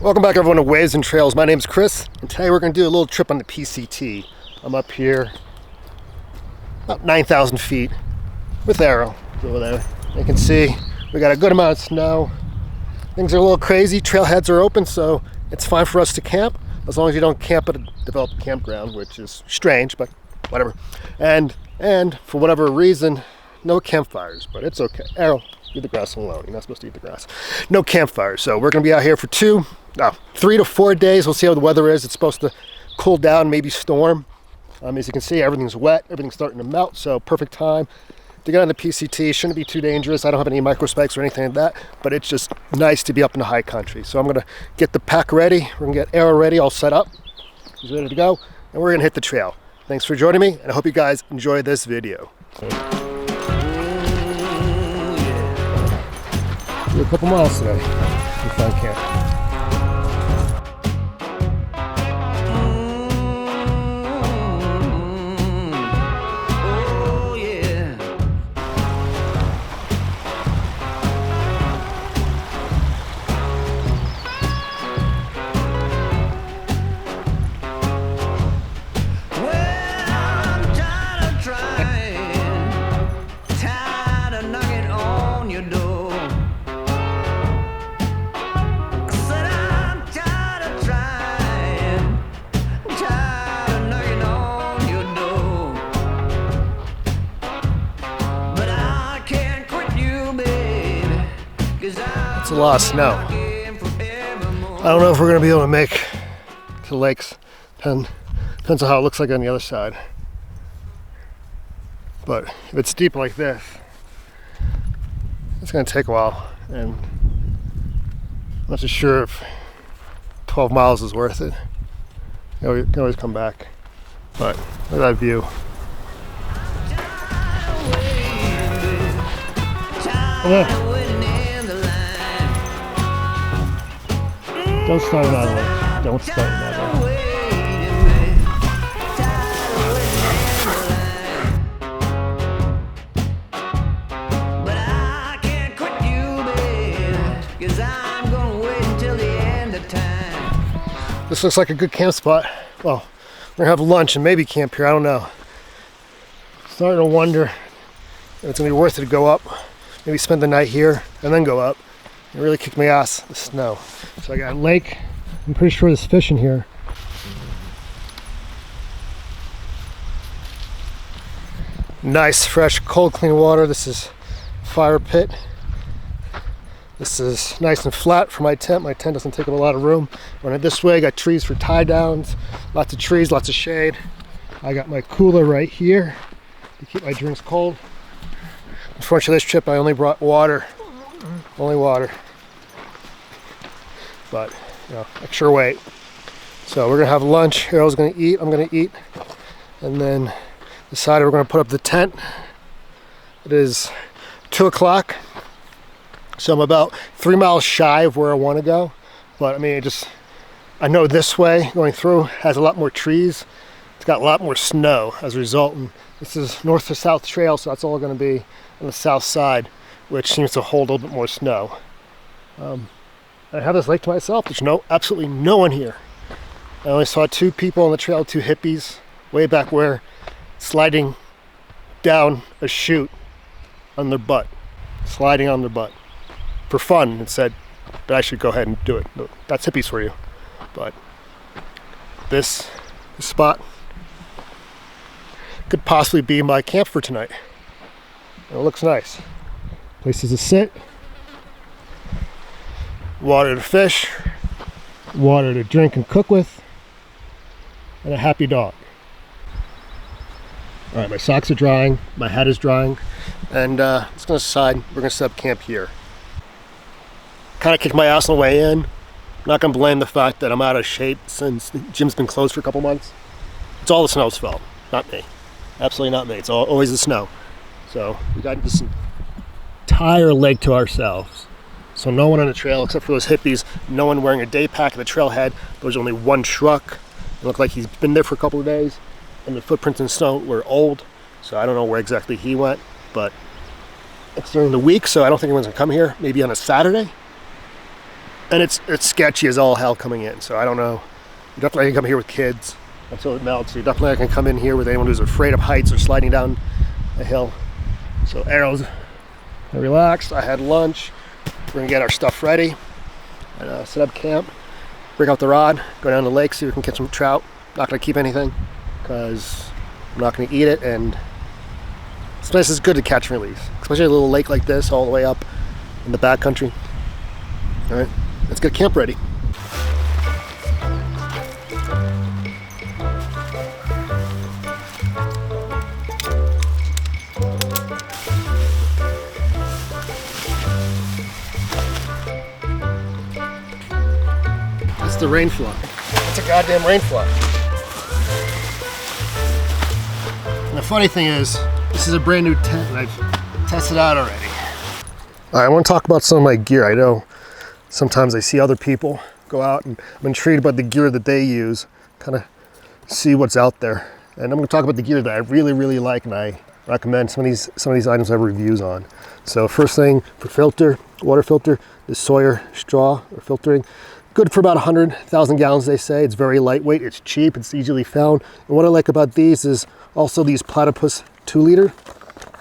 Welcome back everyone to Waves and Trails. My name's Chris, and today we're going to do a little trip on the PCT. I'm up here about 9,000 feet with Arrow over there. You can see we got a good amount of snow. Things are a little crazy. Trailheads are open, so it's fine for us to camp as long as you don't camp at a developed campground, which is strange, but whatever. And for whatever reason, no campfires, but it's okay. Arrow, leave the grass alone. You're not supposed to eat the grass. No campfires, so we're going to be out here for 3 to 4 days. We'll see how the weather is. It's supposed to cool down, maybe storm. As you can see, everything's wet. Everything's starting to melt, so perfect time to get on the PCT. Shouldn't be too dangerous. I don't have any microspikes or anything like that, but it's just nice to be up in the high country. So I'm going to get the pack ready. We're going to get Arrow ready, all set up. He's ready to go, and we're going to hit the trail. Thanks for joining me, and I hope you guys enjoy this video. A couple miles today. We found camp. It's a lot of snow. I don't know if we're going to be able to make to lakes. Depends on how it looks like on the other side. But if it's deep like this, it's going to take a while. And I'm not so sure if 12 miles is worth it. You can always come back. But look at that view. Yeah. Don't start another one. Don't start another one. But I can't quit you, babe, 'cause I'm gonna wait until the end of time. This looks like a good camp spot. Well, we're gonna have lunch and maybe camp here. I don't know. Starting to wonder if it's gonna be worth it to go up. Maybe spend the night here and then go up. It really kicked my ass, the snow. So I got a lake. I'm pretty sure there's fish in here. Nice, fresh, cold, clean water. This is fire pit. This is nice and flat for my tent. My tent doesn't take up a lot of room. Run it this way, got trees for tie downs. Lots of trees, lots of shade. I got my cooler right here to keep my drinks cold. Unfortunately, this trip I only brought water. Only water. But, you know, extra weight. So we're gonna have lunch. Harold's gonna eat, I'm gonna eat. And then decided we're gonna put up the tent. It is 2 o'clock. So I'm about 3 miles shy of where I wanna go. But I mean, I know this way going through has a lot more trees. It's got a lot more snow as a result. And this is north to south trail, so that's all gonna be on the south side, which seems to hold a little bit more snow. I have this lake to myself. There's absolutely no one here. I only saw 2 people on the trail, 2 hippies, way back where, sliding down a chute on their butt, sliding on their butt for fun, and said that I should go ahead and do it. That's hippies for you. But this spot could possibly be my camp for tonight. And it looks nice. Places to sit. Water to fish, water to drink and cook with, and a happy dog. All right, my socks are drying, my hat is drying, and let's go decide we're gonna set up camp here. Kind of kicked my ass on the way in. I'm not gonna blame the fact that I'm out of shape since the gym's been closed for a couple months. It's all the snow's fault, not me. Absolutely not me. It's always the snow. So we got this entire lake to ourselves. So no one on the trail except for those hippies, no one wearing a day pack at the trailhead. There was only one truck. It looked like he's been there for a couple of days, and the footprints in snow were old, so I don't know where exactly he went, but it's during the week, so I don't think anyone's gonna come here. Maybe on a Saturday. And it's sketchy as all hell coming in, so I don't know. You definitely can come here with kids until it melts. You definitely can come in here with anyone who's afraid of heights or sliding down a hill. So Arrow's relaxed. I had lunch. We're gonna get our stuff ready and set up camp. Bring out the rod, go down to the lake, see if we can catch some trout. Not gonna keep anything because I'm not gonna eat it, and this place is good to catch and release, especially a little lake like this all the way up in the backcountry. All right, let's get camp ready. That's the rain flood. It's a goddamn rain flood. And the funny thing is, this is a brand new tent and I've tested out already. All right, I want to talk about some of my gear. I know sometimes I see other people go out and I'm intrigued by the gear that they use, kind of see what's out there. And I'm going to talk about the gear that I really, really like, and I recommend some of these items I have reviews on. So first thing for filter, water filter, is Sawyer straw or filtering. Good for about 100,000 gallons, they say. It's very lightweight, it's cheap, it's easily found. And what I like about these is also these platypus 2-liter.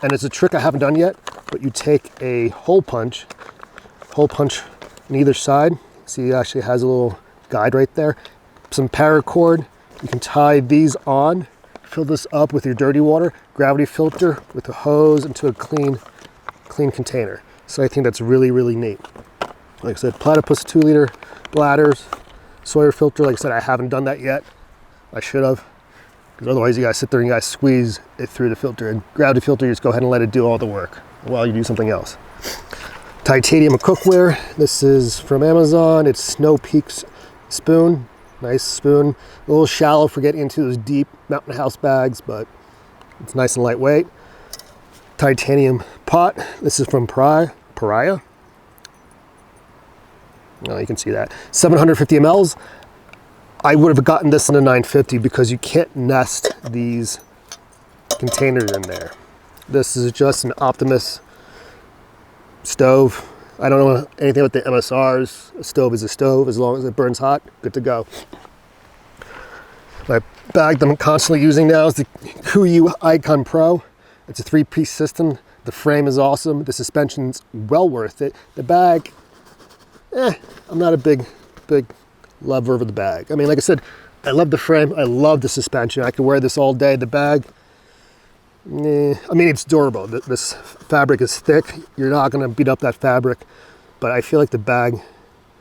And it's a trick I haven't done yet, but you take a hole punch on either side. See, it actually has a little guide right there. Some paracord. You can tie these on, fill this up with your dirty water, gravity filter with a hose into a clean container. So I think that's really, really neat. Like I said, platypus 2-liter bladders, Sawyer filter. Like I said, I haven't done that yet. I should have, because otherwise you guys sit there and you guys squeeze it through the filter. And gravity filter, you just go ahead and let it do all the work while you do something else. Titanium cookware. This is from Amazon. It's Snow Peaks spoon. Nice spoon. A little shallow for getting into those deep mountain house bags, but it's nice and lightweight. Titanium pot. This is from Pariah. No, you can see that. 750 mLs. I would have gotten this in a 950 because you can't nest these containers in there. This is just an Optimus stove. I don't know anything about the MSRs. A stove is a stove. As long as it burns hot, good to go. My bag that I'm constantly using now is the KUIU Icon Pro. It's a 3-piece system. The frame is awesome. The suspension's well worth it. The bag, I'm not a big lover of the bag. I mean, like I said, I love the frame. I love the suspension. I could wear this all day. The bag, I mean, it's durable. This fabric is thick. You're not going to beat up that fabric, but I feel like the bag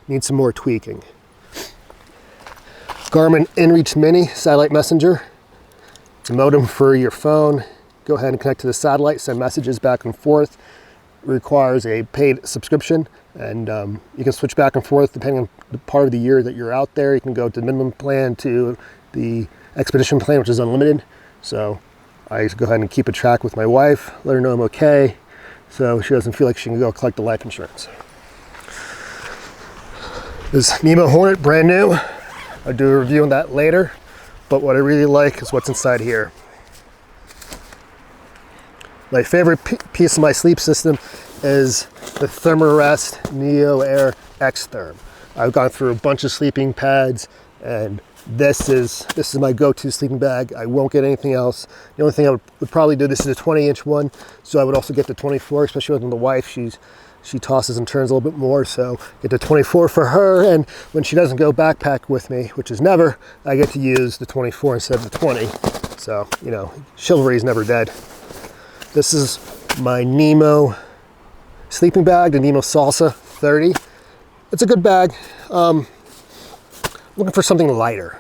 needs some more tweaking. Garmin InReach Mini Satellite Messenger. It's a modem for your phone. Go ahead and connect to the satellite, send messages back and forth. It requires a paid subscription, and you can switch back and forth depending on the part of the year that you're out there. You can go to the minimum plan to the expedition plan, which is unlimited. So I go ahead and keep a track with my wife, let her know I'm okay, so she doesn't feel like she can go collect the life insurance. This Nemo Hornet, brand new. I'll do a review on that later, but what I really like is what's inside here. My favorite piece of my sleep system is the Thermarest Neo Air X Therm. I've gone through a bunch of sleeping pads, and this is my go-to sleeping bag. I won't get anything else. The only thing I would probably do, this is a 20-inch one, so I would also get the 24, especially with the wife. She tosses and turns a little bit more, so get the 24 for her, and when she doesn't go backpack with me, which is never, I get to use the 24 instead of the 20. So, you know, chivalry is never dead. This is my Nemo sleeping bag, the Nemo Salsa 30. It's a good bag. Looking for something lighter.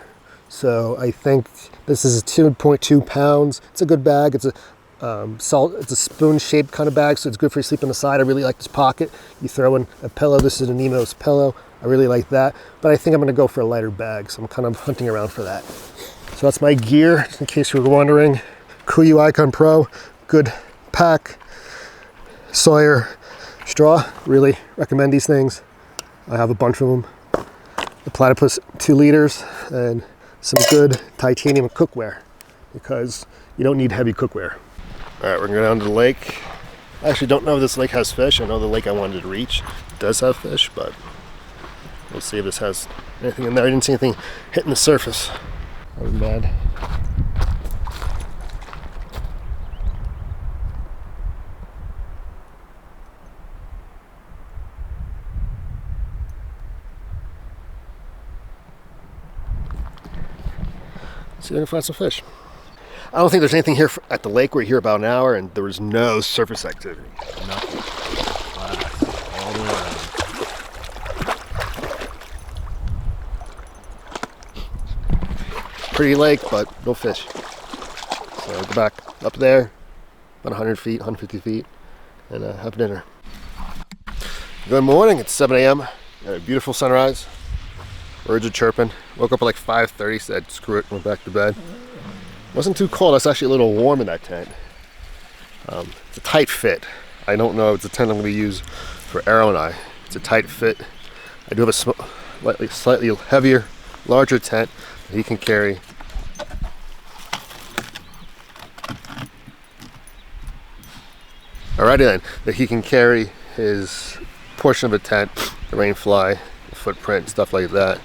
So I think this is 2.2 pounds. It's a good bag. It's a it's a spoon-shaped kind of bag, so it's good for you sleep on the side. I really like this pocket. You throw in a pillow. This is a Nemo's pillow. I really like that. But I think I'm going to go for a lighter bag, so I'm kind of hunting around for that. So that's my gear, just in case you were wondering. KUIU Icon Pro, good pack. Sawyer straw, really recommend these things. I have a bunch of them. The platypus 2 liters and some good titanium cookware, because you don't need heavy cookware. All right, we're going down to the lake. I actually don't know if this lake has fish. I know the lake I wanted to reach does have fish, but We'll see if this has anything in there. I didn't see anything hitting the surface. That was bad. See if I can find some fish. I don't think there's anything here at the lake. We're here about an hour and there was no surface activity. Nothing. All the way around. Pretty lake, but no fish. So I'll go back up there, about 100 feet, 150 feet, and have dinner. Good morning, it's 7 a.m. Got a beautiful sunrise. Birds are chirping. Woke up at like 5:30, said screw it, went back to bed. Wasn't too cold, it's actually a little warm in that tent. It's a tight fit. I don't know if it's a tent I'm going to use for Arrow and I. It's a tight fit. I do have a slightly heavier, larger tent that he can carry. Alrighty then, that he can carry his portion of a tent, the rain fly, the footprint, stuff like that.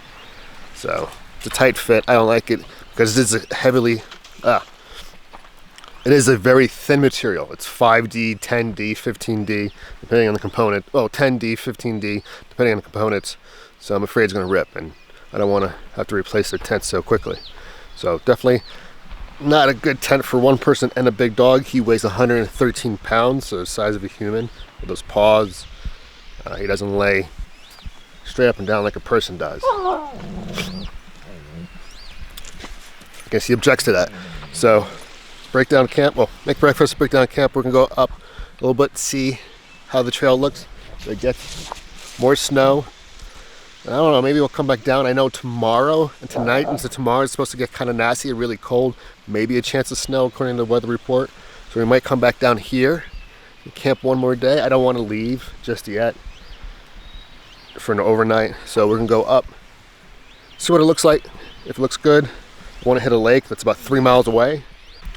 So it's a tight fit. I don't like it because it is a very thin material. It's 5D, 10D, 15D, depending on the component. Oh, 10D, 15D, depending on the components. So I'm afraid it's going to rip, and I don't want to have to replace the tent so quickly. So definitely not a good tent for one person and a big dog. He weighs 113 pounds, so the size of a human with those paws. He doesn't lay straight up and down like a person does. I guess he objects to that. So break down camp, well, make breakfast, break down camp. We're gonna go up a little bit, see how the trail looks. It gets more snow. I don't know, maybe we'll come back down. I know tomorrow and tonight into tomorrow it's supposed to get kind of nasty and really cold. Maybe a chance of snow according to the weather report. So we might come back down here and camp one more day. I don't want to leave just yet for an overnight. So we're gonna go up, see what it looks like. If it looks good, I want to hit a lake that's about 3 miles away.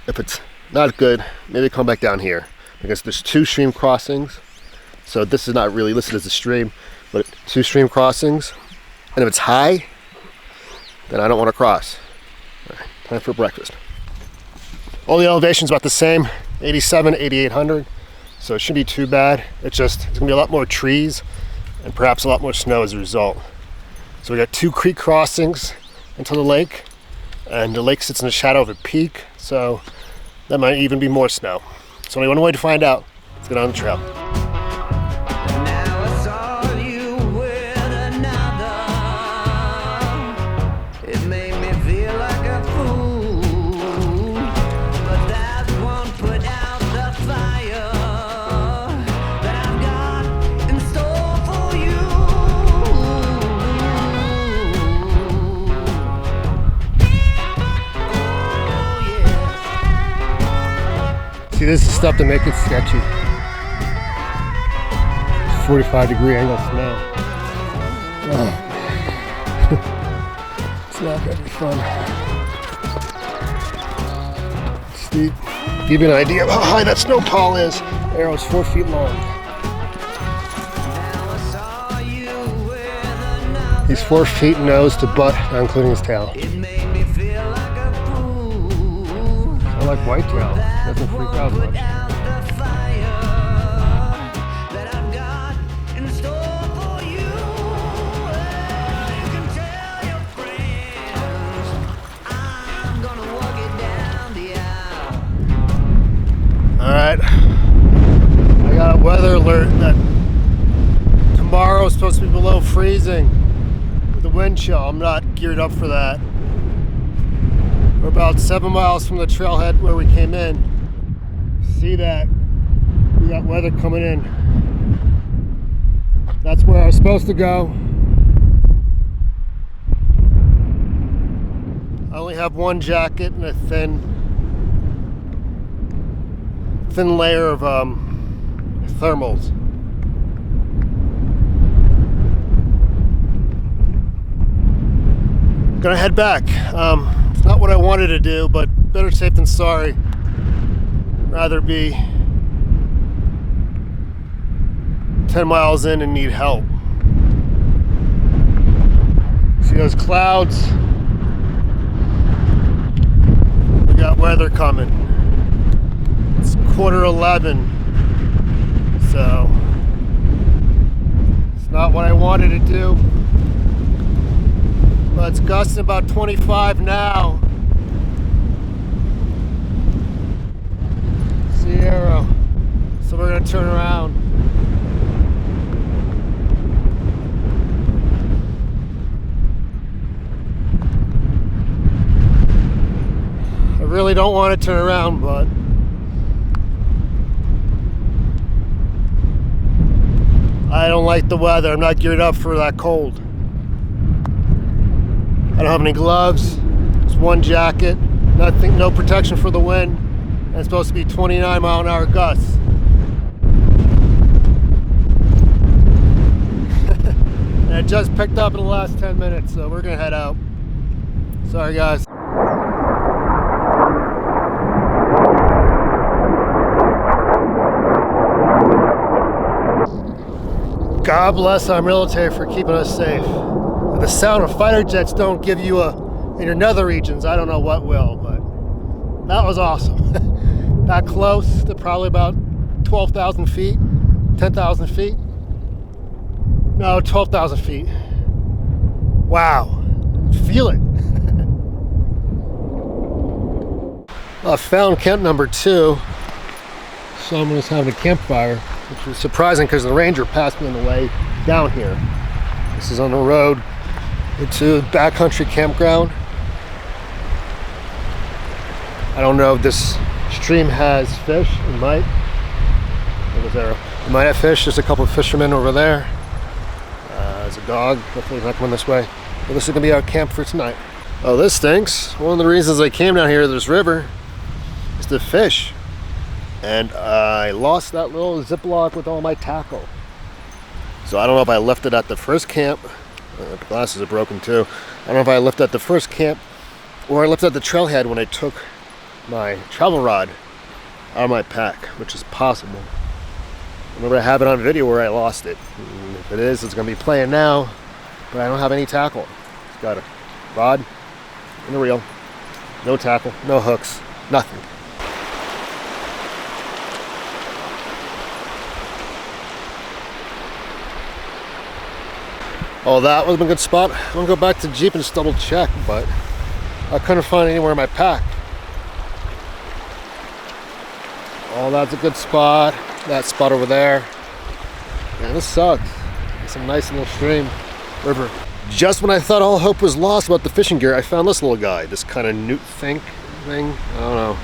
If it's not good, maybe come back down here because there's 2 stream crossings. So this is not really listed as a stream, but 2 stream crossings. And if it's high, then I don't want to cross. All right, time for breakfast. All the elevation's about the same, 87, 8,800. So it shouldn't be too bad. It's gonna be a lot more trees and perhaps a lot more snow as a result. So we got 2 creek crossings into the lake, and the lake sits in the shadow of a peak, so that might even be more snow. So only one way to find out. Let's get on the trail. See, this is stuff to make it sketchy. 45-degree angle snow. Oh. It's not gonna be fun. Steep. Give you an idea of how high that snow pall is. The arrow's 4 feet long. He's 4 feet nose to butt, not including his tail. I like whitetail. Doesn't freak out much. Alright. I got a weather alert that tomorrow is supposed to be below freezing with the wind chill. I'm not geared up for that. We're about 7 miles from the trailhead where we came in. See that? We got weather coming in. That's where I was supposed to go. I only have one jacket and a thin layer of thermals. Gonna head back. It's not what I wanted to do, but better safe than sorry. Rather be 10 miles in and need help. See those clouds? We got weather coming. It's 11:15, so it's not what I wanted to do, but it's gusting about 25 now. Sierra. So we're gonna turn around. I really don't want to turn around, but I don't like the weather. I'm not geared up for that cold. I don't have any gloves. Just one jacket. Nothing, no protection for the wind. And it's supposed to be 29-mile-an-hour gusts. And it just picked up in the last 10 minutes, so we're gonna head out. Sorry, guys. God bless our military for keeping us safe. If the sound of fighter jets don't give you in your nether regions, I don't know what will, but that was awesome. That close to probably about 12,000 feet, 10,000 feet. No, 12,000 feet. Wow, feel it. I found camp number 2. Someone was having a campfire, which was surprising because the ranger passed me on the way down here. This is on the road into backcountry campground. I don't know if this stream has fish. It might. It might have fish. There's a couple of fishermen over there. There's a dog. Hopefully he's not coming this way. But this is gonna be our camp for tonight. Oh, this stinks. One of the reasons I came down here to this river is to fish. And I lost that little Ziploc with all my tackle. So I don't know if I left it at the first camp. The glasses are broken too. I don't know if I left it at the first camp or I left it at the trailhead when I took my travel rod out of my pack, which is possible. I remember I have it on video where I lost it. And if it is, it's going to be playing now, but I don't have any tackle. It's got a rod and a reel. No tackle, no hooks, nothing. Oh, that was a good spot. I'm gonna go back to the Jeep and just double check, but I couldn't find anywhere in my pack. Oh, that's a good spot. That spot over there. Man, this sucks. It's a nice little stream, river. Just when I thought all hope was lost about the fishing gear, I found this little guy, this kind of newt thing. I don't know.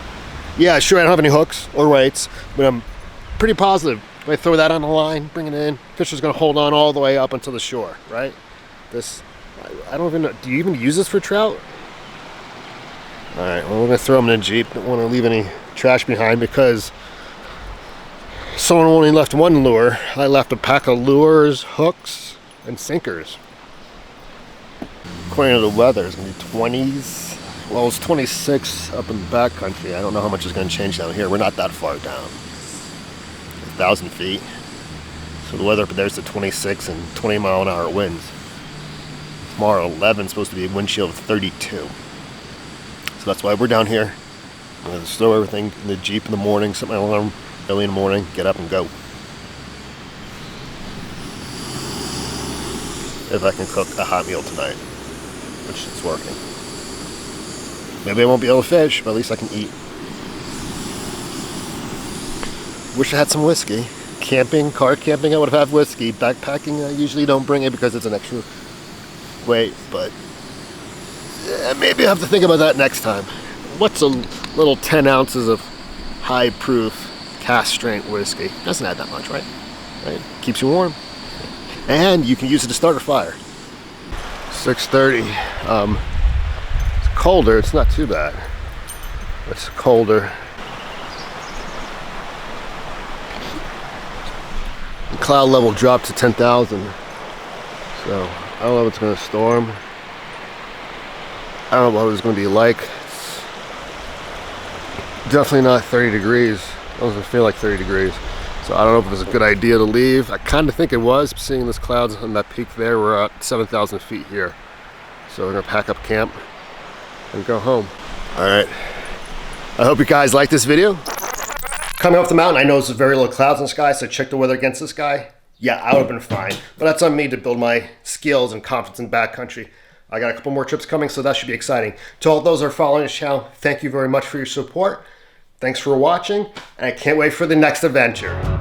Yeah, sure, I don't have any hooks or weights, but I'm pretty positive if I throw that on the line, bring it in, fisher's gonna hold on all the way up until the shore, right? This, I don't even know, do you even use this for trout? All right, well, we're gonna throw them in the Jeep. Don't wanna leave any trash behind because someone only left one lure. I left a pack of lures, hooks, and sinkers. According to the weather, it's gonna be 20s. Well, it's 26 up in the backcountry. I don't know how much is gonna change down here. We're not that far down. 1,000 feet. So the weather up there is to 26 and 20-mile-an-hour winds. Tomorrow 11 is supposed to be a wind chill of 32. So that's why we're down here. I'm going to throw everything in the Jeep in the morning, set my alarm early in the morning, get up and go. If I can cook a hot meal tonight, which is working. Maybe I won't be able to fish, but at least I can eat. Wish I had some whiskey. Camping, car camping, I would have had whiskey. Backpacking, I usually don't bring it because it's an extra weight, but maybe I have to think about that next time. What's a little 10 ounces of high proof cast strength whiskey? Doesn't add that much, right? Keeps you warm. And you can use it to start a fire. 6:30. It's colder, it's not too bad. It's colder. The cloud level dropped to 10,000. So I don't know if it's going to storm. I don't know what it's going to be like. It's definitely not 30 degrees. It doesn't feel like 30 degrees. So I don't know if it was a good idea to leave. I kind of think it was, seeing those clouds on that peak there. We're at 7,000 feet here. So we're gonna pack up camp and go home. All right, I hope you guys like this video. Coming up the mountain, I know there's very little clouds in the sky, so check the weather against the sky. Yeah, I would have been fine, but that's on me to build my skills and confidence in backcountry. I got a couple more trips coming, so that should be exciting. To all those that are following this channel, thank you very much for your support. Thanks for watching, and I can't wait for the next adventure.